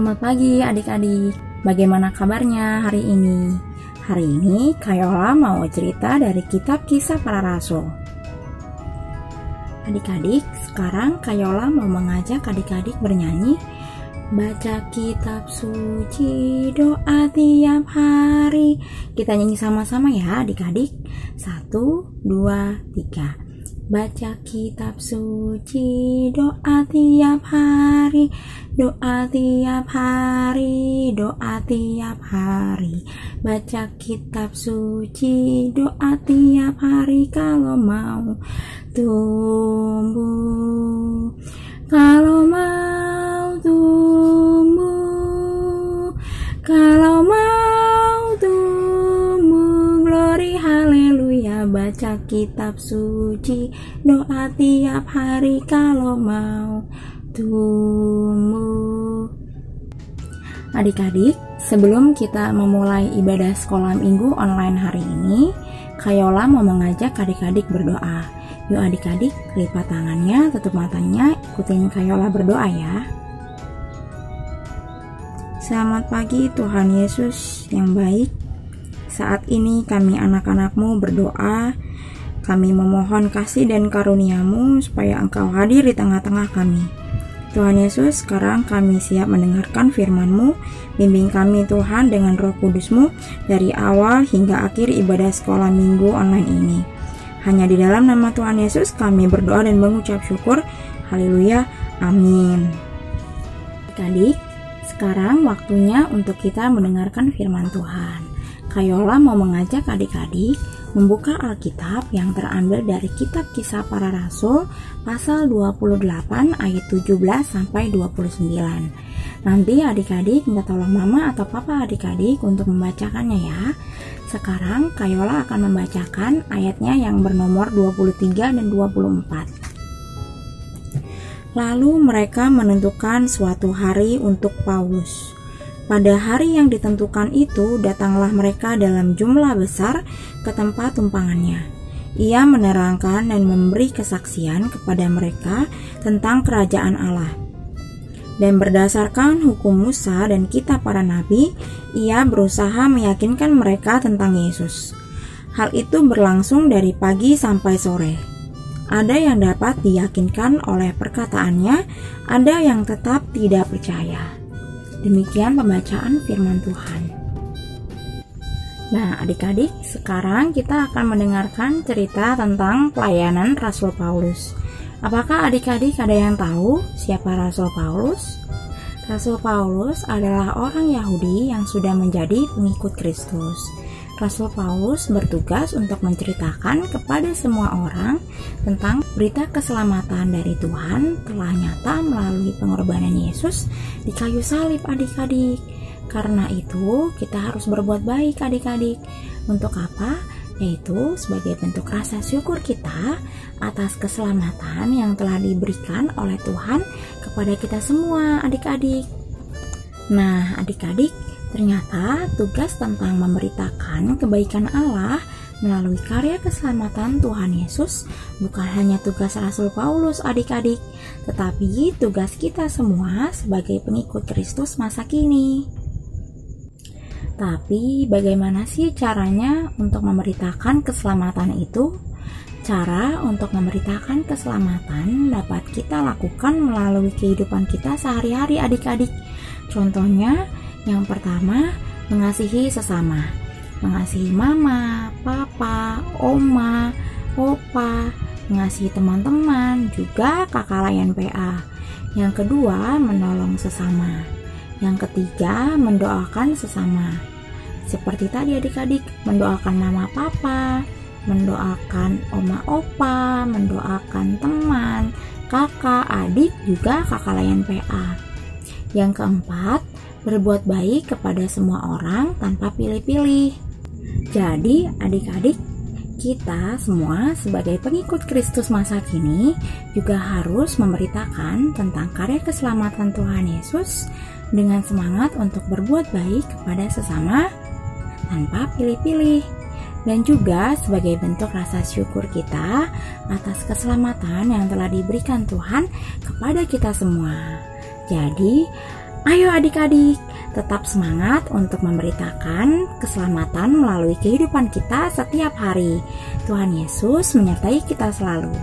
Selamat pagi adik-adik, bagaimana kabarnya hari ini? Hari ini Kayola mau cerita dari kitab Kisah Para Rasul. Adik-adik, sekarang Kayola mau mengajak adik-adik bernyanyi baca kitab suci, doa tiap hari. Kita nyanyi sama-sama ya adik-adik. 1, 2, 3. Baca kitab suci, doa tiap hari, doa tiap hari, doa tiap hari. Baca kitab suci, doa tiap hari kalau mau tumbuh. Kalau mau tumbuh, kalau mau tumbuh, glory haleluya. Baca kitab suci, doa tiap hari kalau mau tumbuh. Adik-adik, sebelum kita memulai ibadah sekolah minggu online hari ini, Kayola mau mengajak adik-adik berdoa. Yuk adik-adik, lipat tangannya, tutup matanya, ikutin Kayola berdoa ya. Selamat pagi Tuhan Yesus yang baik. Saat ini kami anak-anak-Mu berdoa. Kami memohon kasih dan karunia-Mu supaya Engkau hadir di tengah-tengah kami. Tuhan Yesus, sekarang kami siap mendengarkan firman-Mu. Bimbing kami Tuhan dengan Roh Kudus-Mu dari awal hingga akhir ibadah sekolah minggu online ini. Hanya di dalam nama Tuhan Yesus kami berdoa dan mengucap syukur. Haleluya, amin. Adik-adik, sekarang waktunya untuk kita mendengarkan firman Tuhan. Kayola mau mengajak adik-adik membuka Alkitab yang terambil dari kitab Kisah Para Rasul pasal 28 ayat 17 sampai 29. Nanti adik-adik minta tolong mama atau papa adik-adik untuk membacakannya ya. Sekarang Kayola akan membacakan ayatnya yang bernomor 23 dan 24. Lalu mereka menentukan suatu hari untuk Paulus. Pada hari yang ditentukan itu, datanglah mereka dalam jumlah besar ke tempat tumpangannya. Ia menerangkan dan memberi kesaksian kepada mereka tentang kerajaan Allah. Dan berdasarkan hukum Musa dan kitab para nabi, ia berusaha meyakinkan mereka tentang Yesus. Hal itu berlangsung dari pagi sampai sore. Ada yang dapat diyakinkan oleh perkataannya, ada yang tetap tidak percaya. Demikian pembacaan firman Tuhan. Nah adik-adik, sekarang kita akan mendengarkan cerita tentang pelayanan Rasul Paulus. Apakah adik-adik ada yang tahu siapa Rasul Paulus? Rasul Paulus adalah orang Yahudi yang sudah menjadi pengikut Kristus. Rasul Paulus bertugas untuk menceritakan kepada semua orang tentang berita keselamatan dari Tuhan telah nyata melalui pengorbanan Yesus di kayu salib adik-adik. Karena itu kita harus berbuat baik adik-adik. Untuk apa? Yaitu sebagai bentuk rasa syukur kita atas keselamatan yang telah diberikan oleh Tuhan kepada kita semua adik-adik. Nah adik-adik, ternyata tugas tentang memberitakan kebaikan Allah melalui karya keselamatan Tuhan Yesus bukan hanya tugas Rasul Paulus adik-adik, tetapi tugas kita semua sebagai pengikut Kristus masa kini. Tapi bagaimana sih caranya untuk memberitakan keselamatan itu? Cara untuk memberitakan keselamatan dapat kita lakukan melalui kehidupan kita sehari-hari adik-adik. Contohnya, yang pertama, mengasihi sesama. Mengasihi mama, papa, oma, opa, mengasihi teman-teman, juga kakak layan PA. Yang kedua, menolong sesama. Yang ketiga, mendoakan sesama. Seperti tadi adik-adik, mendoakan mama papa, mendoakan oma opa, mendoakan teman, kakak, adik, juga kakak layan PA. Yang keempat, berbuat baik kepada semua orang tanpa pilih-pilih. Jadi adik-adik, kita semua sebagai pengikut Kristus masa kini juga harus memberitakan tentang karya keselamatan Tuhan Yesus dengan semangat untuk berbuat baik kepada sesama tanpa pilih-pilih. Dan juga sebagai bentuk rasa syukur kita atas keselamatan yang telah diberikan Tuhan kepada kita semua. Jadi Ayo adik-adik, tetap semangat untuk memberitakan keselamatan melalui kehidupan kita setiap hari. Tuhan Yesus menyertai kita selalu.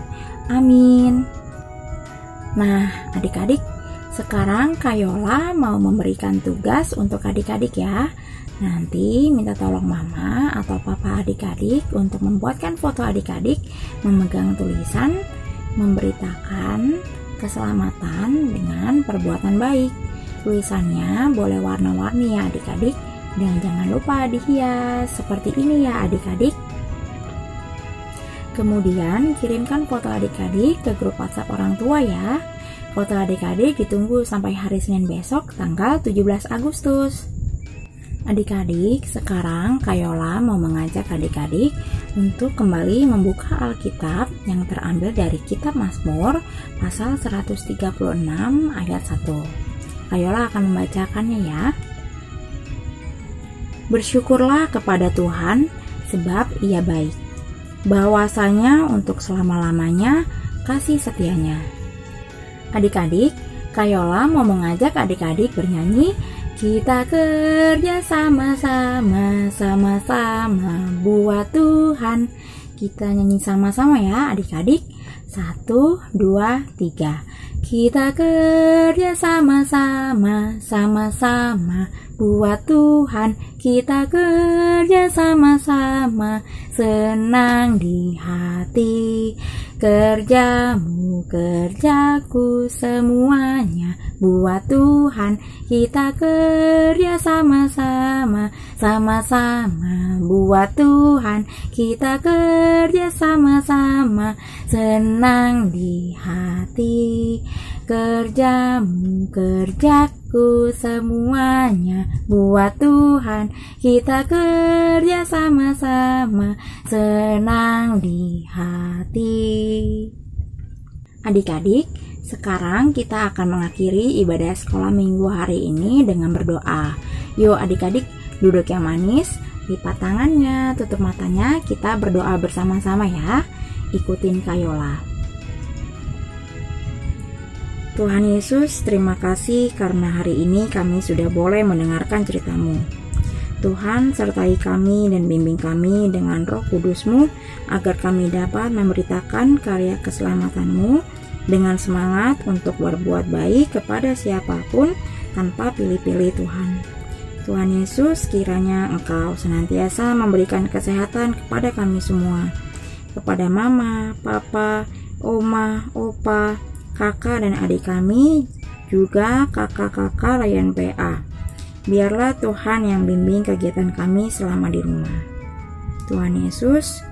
Amin. Nah, adik-adik, sekarang Kak Yola mau memberikan tugas untuk adik-adik ya. Nanti minta tolong mama atau papa adik-adik untuk membuatkan foto adik-adik memegang tulisan memberitakan keselamatan dengan perbuatan baik. Tulisannya boleh warna-warni ya adik-adik, dan jangan lupa dihias seperti ini ya adik-adik. Kemudian kirimkan foto adik-adik ke grup WhatsApp orang tua ya. Foto adik-adik ditunggu sampai hari Senin besok tanggal 17 Agustus. Adik-adik, sekarang Kak Yola mau mengajak adik-adik untuk kembali membuka Alkitab yang terambil dari kitab Mazmur pasal 136 ayat 1. Kak Yola akan membacakannya ya. Bersyukurlah kepada Tuhan sebab Ia baik. Bahwasanya untuk selama-lamanya kasih setianya. Adik-adik, Kak Yola mau mengajak adik-adik bernyanyi. Kita kerja sama-sama, sama-sama buat Tuhan. Kita nyanyi sama-sama ya adik-adik. 1, 2, 3. Kita kerja sama-sama, sama-sama buat Tuhan. Kita kerja sama-sama, senang di hati. Kerjamu, kerjaku, semuanya buat Tuhan. Kita kerja sama-sama, sama-sama buat Tuhan. Kita kerja sama-sama, senang di hati. Kerjamu, kerjaku, semuanya buat Tuhan. Kita kerja sama-sama, senang di hati. Adik-adik, sekarang kita akan mengakhiri ibadah sekolah minggu hari ini dengan berdoa. Yuk adik-adik, duduk yang manis, lipat tangannya, tutup matanya, kita berdoa bersama-sama ya. Ikutin Kak Yola. Tuhan Yesus, terima kasih karena hari ini kami sudah boleh mendengarkan cerita-Mu. Tuhan, sertai kami dan bimbing kami dengan Roh Kudus-Mu agar kami dapat memberitakan karya keselamatan-Mu dengan semangat untuk berbuat baik kepada siapapun tanpa pilih-pilih Tuhan. Tuhan Yesus, kiranya Engkau senantiasa memberikan kesehatan kepada kami semua, kepada mama, papa, oma, opa, kakak dan adik kami, juga kakak-kakak layan PA. Biarlah Tuhan yang bimbing kegiatan kami selama di rumah. Tuhan Yesus,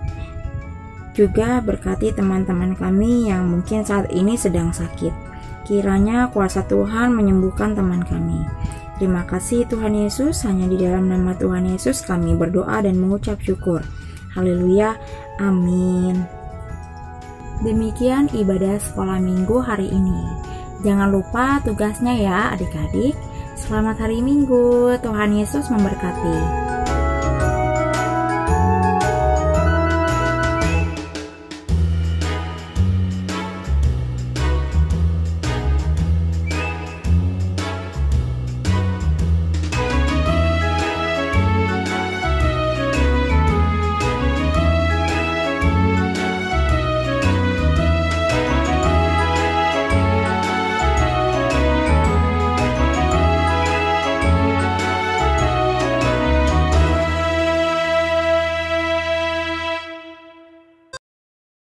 juga berkati teman-teman kami yang mungkin saat ini sedang sakit. Kiranya kuasa Tuhan menyembuhkan teman kami. Terima kasih Tuhan Yesus, hanya di dalam nama Tuhan Yesus kami berdoa dan mengucap syukur. Haleluya, amin. Demikian ibadah sekolah minggu hari ini. Jangan lupa tugasnya ya adik-adik. Selamat hari Minggu, Tuhan Yesus memberkati.